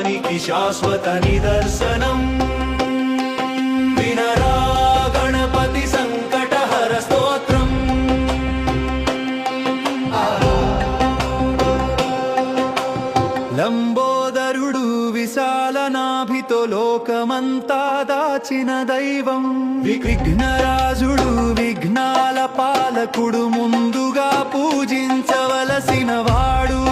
శాశ్వత నిదర్శనం వినరా గణపతి సంకటహర స్తోత్రం. లంబోదరుడు విశాల నాభితో లోకమంతా దాచిన దైవం. విఘ్నరాజుడు విఘ్నాల పాలకుడు, ముందుగా పూజించవలసిన వాడు.